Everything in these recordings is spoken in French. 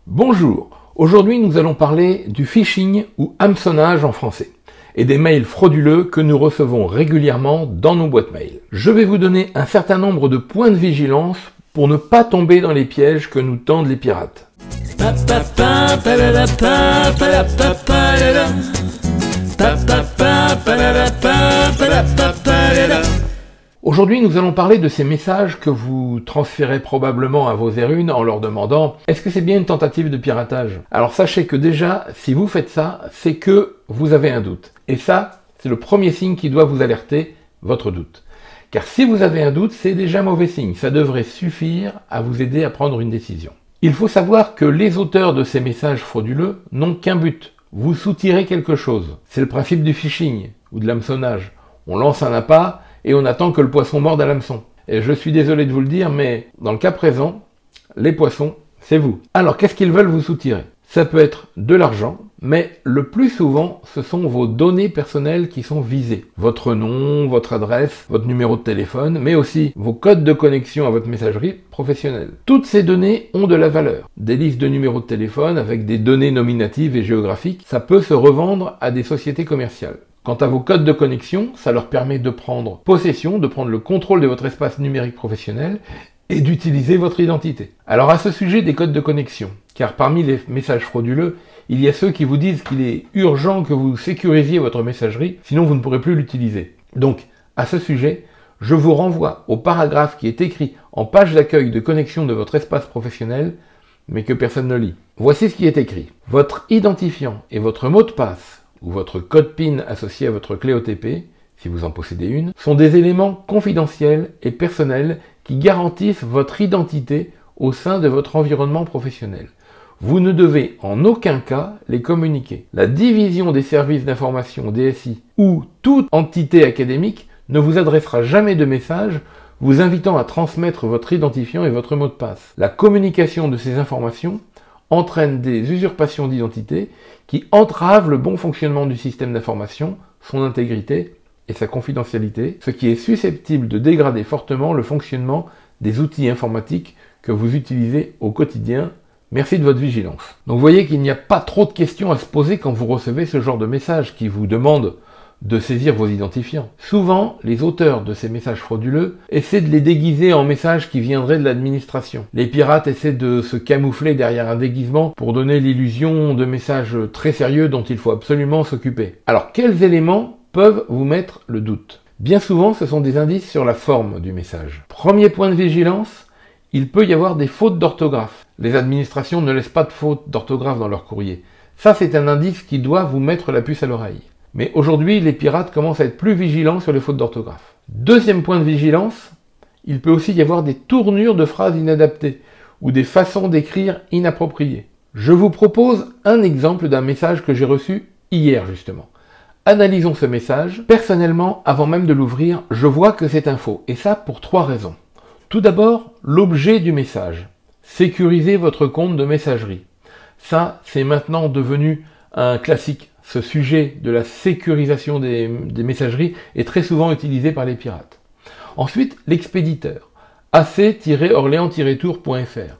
Bonjour, aujourd'hui nous allons parler du phishing ou hameçonnage en français et des mails frauduleux que nous recevons régulièrement dans nos boîtes mail. Je vais vous donner un certain nombre de points de vigilance pour ne pas tomber dans les pièges que nous tendent les pirates. Aujourd'hui, nous allons parler de ces messages que vous transférez probablement à vos R1 en leur demandant « Est-ce que c'est bien une tentative de piratage ?» Alors sachez que déjà, si vous faites ça, c'est que vous avez un doute. Et ça, c'est le premier signe qui doit vous alerter, votre doute. Car si vous avez un doute, c'est déjà mauvais signe. Ça devrait suffire à vous aider à prendre une décision. Il faut savoir que les auteurs de ces messages frauduleux n'ont qu'un but. Vous soutirez quelque chose. C'est le principe du phishing ou de l'hameçonnage. On lance un appât et on attend que le poisson morde à l'hameçon. Et je suis désolé de vous le dire, mais dans le cas présent, les poissons, c'est vous. Alors qu'est-ce qu'ils veulent vous soutirer? Ça peut être de l'argent, mais le plus souvent, ce sont vos données personnelles qui sont visées. Votre nom, votre adresse, votre numéro de téléphone, mais aussi vos codes de connexion à votre messagerie professionnelle. Toutes ces données ont de la valeur. Des listes de numéros de téléphone avec des données nominatives et géographiques, ça peut se revendre à des sociétés commerciales. Quant à vos codes de connexion, ça leur permet de prendre possession, de prendre le contrôle de votre espace numérique professionnel et d'utiliser votre identité. Alors à ce sujet des codes de connexion, car parmi les messages frauduleux, il y a ceux qui vous disent qu'il est urgent que vous sécurisiez votre messagerie, sinon vous ne pourrez plus l'utiliser. Donc, à ce sujet, je vous renvoie au paragraphe qui est écrit en page d'accueil de connexion de votre espace professionnel, mais que personne ne lit. Voici ce qui est écrit. Votre identifiant et votre mot de passe, ou votre code PIN associé à votre clé OTP, si vous en possédez une, sont des éléments confidentiels et personnels qui garantissent votre identité au sein de votre environnement professionnel. Vous ne devez en aucun cas les communiquer. La division des services d'information DSI ou toute entité académique ne vous adressera jamais de message vous invitant à transmettre votre identifiant et votre mot de passe. La communication de ces informations entraîne des usurpations d'identité qui entravent le bon fonctionnement du système d'information, son intégrité et sa confidentialité, ce qui est susceptible de dégrader fortement le fonctionnement des outils informatiques que vous utilisez au quotidien. Merci de votre vigilance. Donc vous voyez qu'il n'y a pas trop de questions à se poser quand vous recevez ce genre de message qui vous demande de saisir vos identifiants. Souvent, les auteurs de ces messages frauduleux essaient de les déguiser en messages qui viendraient de l'administration. Les pirates essaient de se camoufler derrière un déguisement pour donner l'illusion de messages très sérieux dont il faut absolument s'occuper. Alors, quels éléments peuvent vous mettre le doute? Bien souvent, ce sont des indices sur la forme du message. Premier point de vigilance, il peut y avoir des fautes d'orthographe. Les administrations ne laissent pas de fautes d'orthographe dans leur courrier. Ça, c'est un indice qui doit vous mettre la puce à l'oreille. Mais aujourd'hui, les pirates commencent à être plus vigilants sur les fautes d'orthographe. Deuxième point de vigilance, il peut aussi y avoir des tournures de phrases inadaptées ou des façons d'écrire inappropriées. Je vous propose un exemple d'un message que j'ai reçu hier justement. Analysons ce message. Personnellement, avant même de l'ouvrir, je vois que c'est un faux. Et ça pour 3 raisons. Tout d'abord, l'objet du message. Sécurisez votre compte de messagerie. Ça, c'est maintenant devenu un classique. Ce sujet de la sécurisation des messageries est très souvent utilisé par les pirates. Ensuite, l'expéditeur. ac-orléans-tour.fr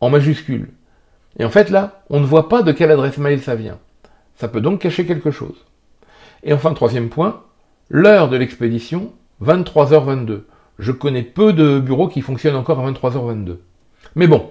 en majuscule. Et en fait là, on ne voit pas de quelle adresse mail ça vient. Ça peut donc cacher quelque chose. Et enfin, troisième point, l'heure de l'expédition, 23h22. Je connais peu de bureaux qui fonctionnent encore à 23h22. Mais bon,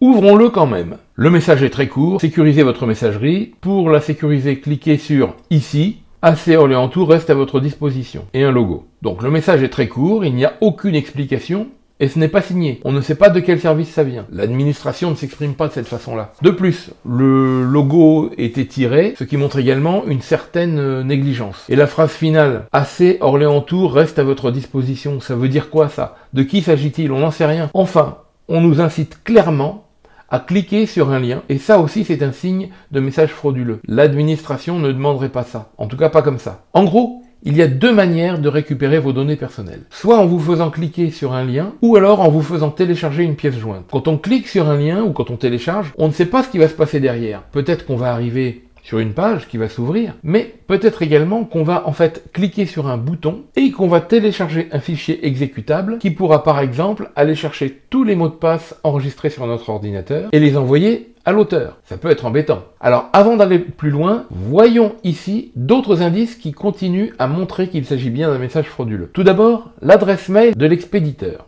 ouvrons-le quand même. Le message est très court. Sécurisez votre messagerie. Pour la sécuriser, cliquez sur « Ici ». AC Orléans Tour reste à votre disposition. Et un logo. Donc le message est très court, il n'y a aucune explication. Et ce n'est pas signé. On ne sait pas de quel service ça vient. L'administration ne s'exprime pas de cette façon-là. De plus, le logo est étiré, ce qui montre également une certaine négligence. Et la phrase finale, AC Orléans Tour reste à votre disposition. Ça veut dire quoi ça? De qui s'agit-il? On n'en sait rien. Enfin, on nous incite clairement à cliquer sur un lien, et ça aussi c'est un signe de message frauduleux. L'administration ne demanderait pas ça, en tout cas pas comme ça. En gros, il y a 2 manières de récupérer vos données personnelles. Soit en vous faisant cliquer sur un lien, ou alors en vous faisant télécharger une pièce jointe. Quand on clique sur un lien, ou quand on télécharge, on ne sait pas ce qui va se passer derrière. Peut-être qu'on va arriver sur une page qui va s'ouvrir, mais peut-être également qu'on va en fait cliquer sur un bouton et qu'on va télécharger un fichier exécutable qui pourra par exemple aller chercher tous les mots de passe enregistrés sur notre ordinateur et les envoyer à l'auteur. Ça peut être embêtant. Alors avant d'aller plus loin, voyons ici d'autres indices qui continuent à montrer qu'il s'agit bien d'un message frauduleux. Tout d'abord, l'adresse mail de l'expéditeur.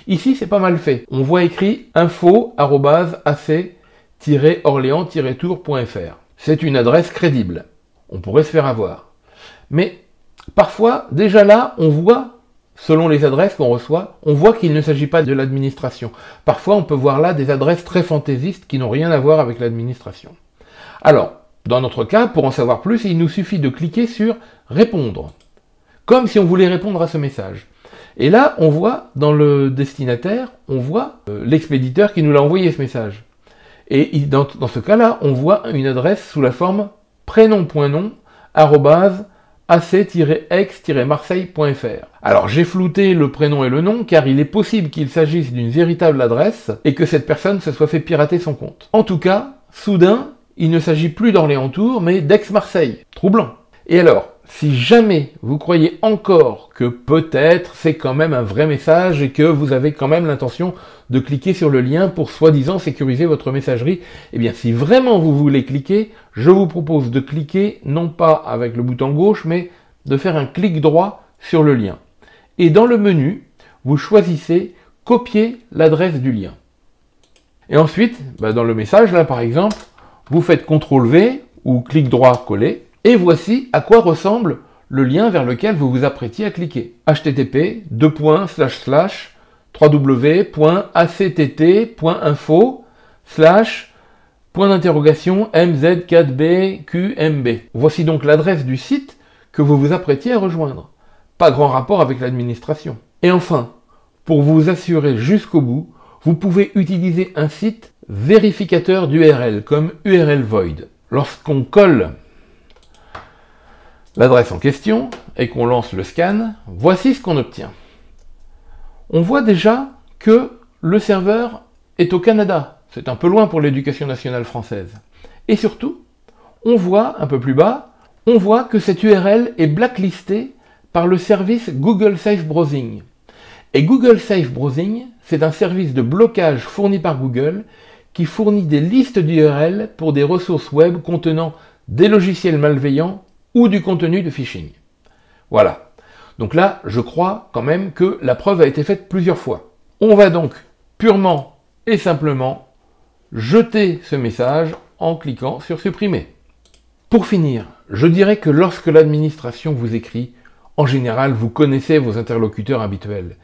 Ici, c'est pas mal fait. On voit écrit info@ac-orléans-tour.fr. C'est une adresse crédible. On pourrait se faire avoir. Mais parfois, déjà là, on voit, selon les adresses qu'on reçoit, on voit qu'il ne s'agit pas de l'administration. Parfois, on peut voir là des adresses très fantaisistes qui n'ont rien à voir avec l'administration. Alors, dans notre cas, pour en savoir plus, il nous suffit de cliquer sur « Répondre », comme si on voulait répondre à ce message. Et là, on voit, dans le destinataire, on voit l'expéditeur qui nous l'a envoyé ce message. Et dans ce cas-là, on voit une adresse sous la forme prénom.nom @ac-ex-marseille.fr. Alors j'ai flouté le prénom et le nom car il est possible qu'il s'agisse d'une véritable adresse et que cette personne se soit fait pirater son compte. En tout cas, soudain, il ne s'agit plus d'Orléans-Tours mais d'Aix-Marseille. Troublant. Et alors, si jamais vous croyez encore que peut-être c'est quand même un vrai message et que vous avez quand même l'intention de cliquer sur le lien pour soi-disant sécuriser votre messagerie, eh bien si vraiment vous voulez cliquer, je vous propose de cliquer non pas avec le bouton gauche, mais de faire un clic droit sur le lien. Et dans le menu, vous choisissez copier l'adresse du lien. Et ensuite, dans le message, là par exemple, vous faites CTRL-V ou clic droit coller. Et voici à quoi ressemble le lien vers lequel vous vous apprêtiez à cliquer. http://www.act.info/mz4bqmb. Voici donc l'adresse du site que vous vous apprêtiez à rejoindre. Pas grand rapport avec l'administration. Et enfin, pour vous assurer jusqu'au bout, vous pouvez utiliser un site vérificateur d'URL comme URL Void. Lorsqu'on colle l'adresse en question et qu'on lance le scan, voici ce qu'on obtient. On voit déjà que le serveur est au Canada. C'est un peu loin pour l'éducation nationale française. Et surtout, on voit un peu plus bas, on voit que cette URL est blacklistée par le service Google Safe Browsing. Et Google Safe Browsing, c'est un service de blocage fourni par Google qui fournit des listes d'URL pour des ressources web contenant des logiciels malveillants ou du contenu de phishing. Voilà. Donc là, je crois quand même que la preuve a été faite plusieurs fois. On va donc purement et simplement jeter ce message en cliquant sur supprimer. Pour finir, je dirais que lorsque l'administration vous écrit, en général, vous connaissez vos interlocuteurs habituels.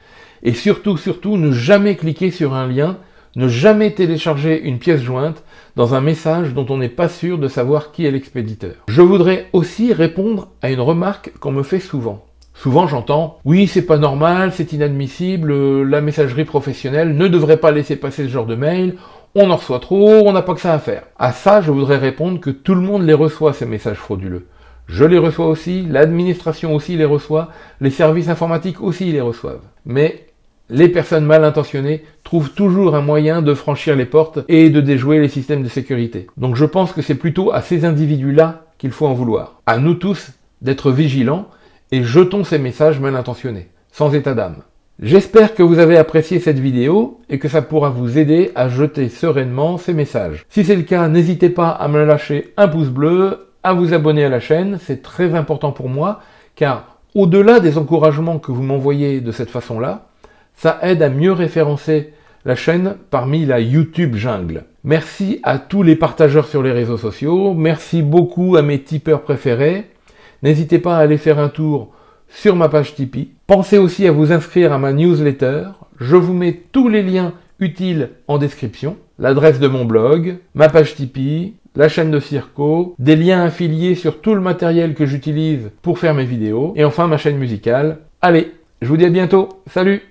Et surtout, ne jamais cliquer sur un lien, ne jamais télécharger une pièce jointe dans un message dont on n'est pas sûr de savoir qui est l'expéditeur. Je voudrais aussi répondre à une remarque qu'on me fait souvent. Souvent j'entends « Oui, c'est pas normal, c'est inadmissible, la messagerie professionnelle ne devrait pas laisser passer ce genre de mail, on en reçoit trop, on n'a pas que ça à faire. » À ça, je voudrais répondre que tout le monde les reçoit, ces messages frauduleux. Je les reçois aussi, l'administration aussi les reçoit, les services informatiques aussi les reçoivent. Mais les personnes mal intentionnées trouvent toujours un moyen de franchir les portes et de déjouer les systèmes de sécurité. Donc je pense que c'est plutôt à ces individus-là qu'il faut en vouloir. À nous tous d'être vigilants et jetons ces messages mal intentionnés, sans état d'âme. J'espère que vous avez apprécié cette vidéo et que ça pourra vous aider à jeter sereinement ces messages. Si c'est le cas, n'hésitez pas à me lâcher un pouce bleu, à vous abonner à la chaîne, c'est très important pour moi, car au-delà des encouragements que vous m'envoyez de cette façon-là, ça aide à mieux référencer la chaîne parmi la YouTube jungle. Merci à tous les partageurs sur les réseaux sociaux, merci beaucoup à mes tipeurs préférés. N'hésitez pas à aller faire un tour sur ma page Tipeee. Pensez aussi à vous inscrire à ma newsletter. Je vous mets tous les liens utiles en description. L'adresse de mon blog, ma page Tipeee, la chaîne de Circo, des liens affiliés sur tout le matériel que j'utilise pour faire mes vidéos, et enfin ma chaîne musicale. Allez, je vous dis à bientôt. Salut!